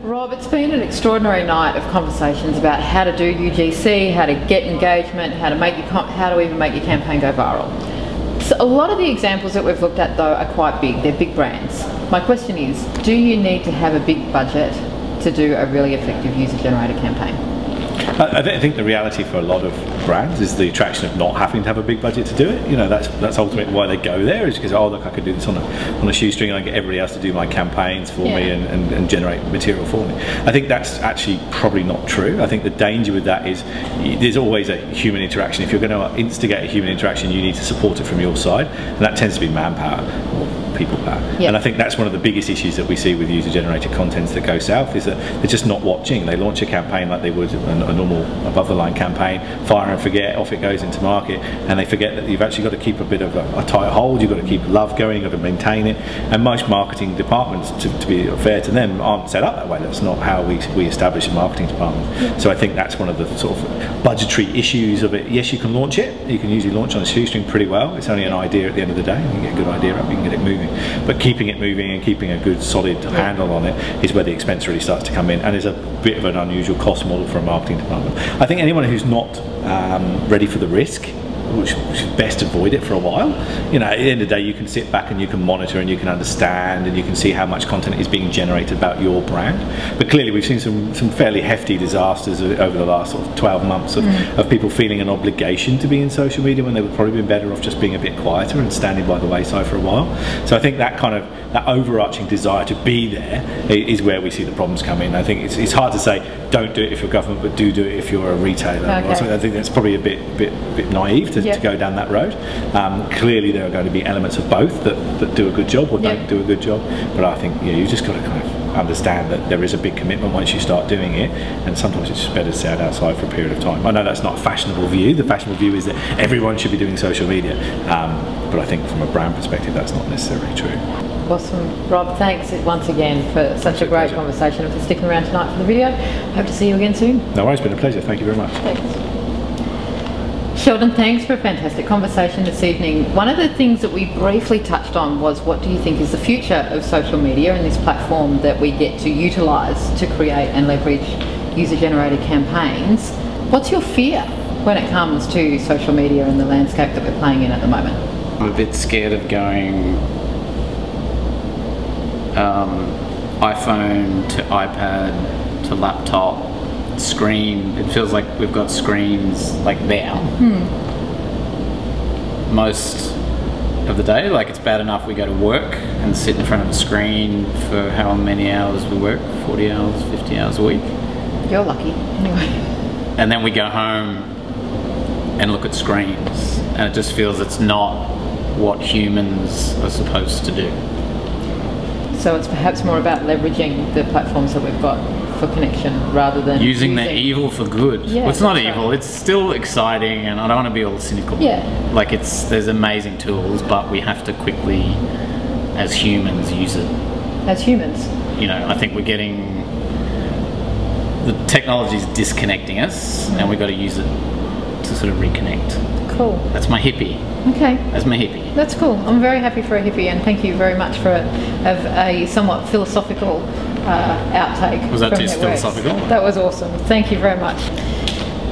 Rob, it's been an extraordinary night of conversations about how to do UGC, how to get engagement, how to even make your campaign go viral. So a lot of the examples that we've looked at though are quite big, they're big brands. My question is, do you need to have a big budget to do a really effective user-generated campaign? I think the reality for a lot of brands is the attraction of not having to have a big budget to do it. You know, that's ultimately why they go there, is because, oh look, I could do this on a shoestring and I get everybody else to do my campaigns for me and generate material for me. I think that's actually probably not true. I think the danger with that is there's always a human interaction. If you're going to instigate a human interaction, you need to support it from your side, and that tends to be manpower or people power. And I think that's one of the biggest issues that we see with user-generated contents that go south, is that they're just not watching. They launch a campaign like they would a normal above-the-line campaign, fire and forget, off it goes into market, and they forget that you've actually got to keep a bit of a tight hold, you've got to keep love going, you've got to maintain it, and most marketing departments, to be fair to them, aren't set up that way. That's not how we establish a marketing department. So I think that's one of the sort of budgetary issues of it. Yes, you can launch it, you can usually launch on a shoestring pretty well. It's only an idea at the end of the day, you can get a good idea up, you can get it moving. But keeping it moving and keeping a good solid handle on it is where the expense really starts to come in, and is a bit of an unusual cost model for a marketing department. I think anyone who's not ready for the risk, we should best avoid it for a while. You know, at the end of the day, you can sit back and you can monitor and you can understand and you can see how much content is being generated about your brand. But clearly we've seen some fairly hefty disasters over the last sort of 12 months of people feeling an obligation to be in social media when they would probably been better off just being a bit quieter and standing by the wayside for a while. So I think that kind of, that overarching desire to be there is where we see the problems come in. I think it's hard to say don't do it if you're government, but do it if you're a retailer. I think that's probably a bit naive to go down that road. Clearly there are going to be elements of both that do a good job or don't do a good job, but I think you just got to kind of understand that there is a big commitment once you start doing it, and sometimes it's just better to stay outside for a period of time. I know that's not a fashionable view. The fashionable view is that everyone should be doing social media, but I think from a brand perspective that's not necessarily true. Awesome. Rob, thanks once again for such a great conversation and for sticking around tonight for the video. Hope to see you again soon. No worries, it's been a pleasure. Thank you very much. Thanks. Sheldon, thanks for a fantastic conversation this evening. One of the things that we briefly touched on was, what do you think is the future of social media and this platform that we get to utilise to create and leverage user-generated campaigns? What's your fear when it comes to social media and the landscape that we're playing in at the moment? I'm a bit scared of going iPhone to iPad to laptop, screen. It feels like we've got screens like there most of the day. Like, it's bad enough we go to work and sit in front of a screen for how many hours we work, 40 hours, 50 hours a week. You're lucky, anyway. And then we go home and look at screens, and it just feels it's not what humans are supposed to do. So it's perhaps more about leveraging the platforms that we've got for connection rather than using the evil for good. Yeah, well, it's not evil, it's still exciting, and I don't want to be all cynical. Like, there's amazing tools, but we have to quickly, as humans, use it. As humans? You know, I think we're getting, the technology's disconnecting us, and we've got to use it to sort of reconnect. Cool. That's my hippie. Okay. That's my hippie. That's cool. I'm very happy for a hippie, and thank you very much for a somewhat philosophical outtake. Was that too philosophical? That was awesome. Thank you very much.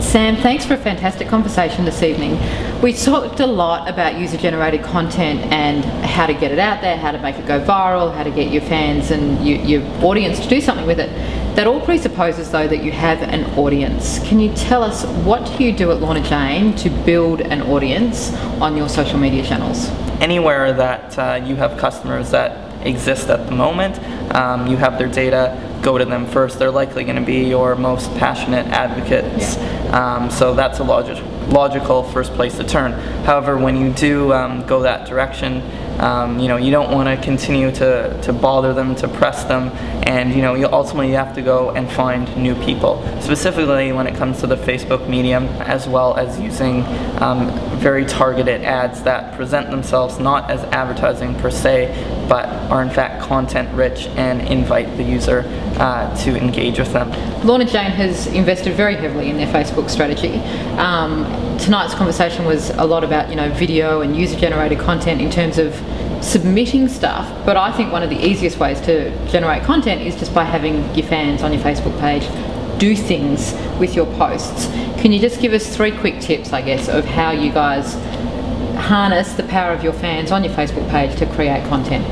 Sam, thanks for a fantastic conversation this evening. We talked a lot about user-generated content and how to get it out there, how to make it go viral, how to get your fans and your audience to do something with it. That all presupposes, though, that you have an audience. Can you tell us, what do you do at Lorna Jane to build an audience on your social media channels? Anywhere that you have customers that exist at the moment, you have their data, go to them first. They're likely going to be your most passionate advocates. So that's a logical first place to turn. However, when you do go that direction, You know, you don't want to continue to bother them, to press them, and you know, you ultimately have to go and find new people. Specifically when it comes to the Facebook medium, as well as using very targeted ads that present themselves not as advertising per se, but are in fact content rich and invite the user to engage with them. Lorna Jane has invested very heavily in their Facebook strategy. Tonight's conversation was a lot about, you know, video and user-generated content in terms of submitting stuff, but I think one of the easiest ways to generate content is just by having your fans on your Facebook page do things with your posts. Can you just give us 3 quick tips, I guess, of how you guys harness the power of your fans on your Facebook page to create content?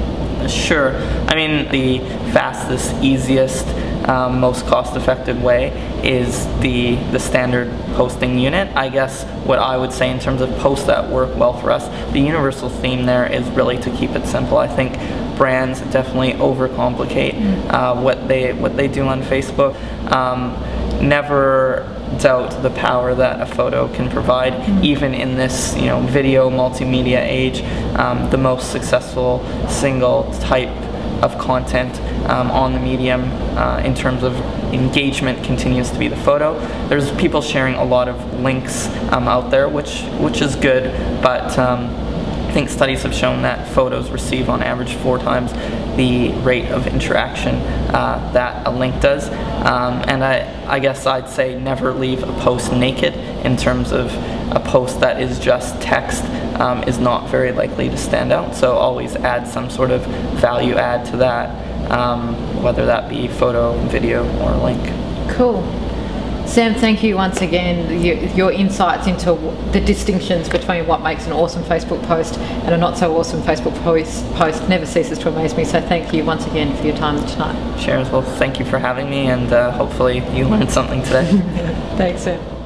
Sure. I mean, the fastest, easiest, most cost-effective way is the standard posting unit. I guess what I would say in terms of posts that work well for us, the universal theme there is really to keep it simple. I think brands definitely overcomplicate what they do on Facebook. Never doubt the power that a photo can provide, even in this, you know, video multimedia age. The most successful single type of content on the medium in terms of engagement continues to be the photo. There's people sharing a lot of links out there, which is good, but I think studies have shown that photos receive on average 4 times the rate of interaction that a link does. And I guess I'd say never leave a post naked, in terms of a post that is just text is not very likely to stand out. So always add some sort of value add to that, whether that be photo, video, or link. Cool. Sam, thank you once again. Your insights into the distinctions between what makes an awesome Facebook post and a not so awesome Facebook post never ceases to amaze me. So thank you once again for your time tonight. Sure, well, thank you for having me, and hopefully you learned something today. Thanks, Sam.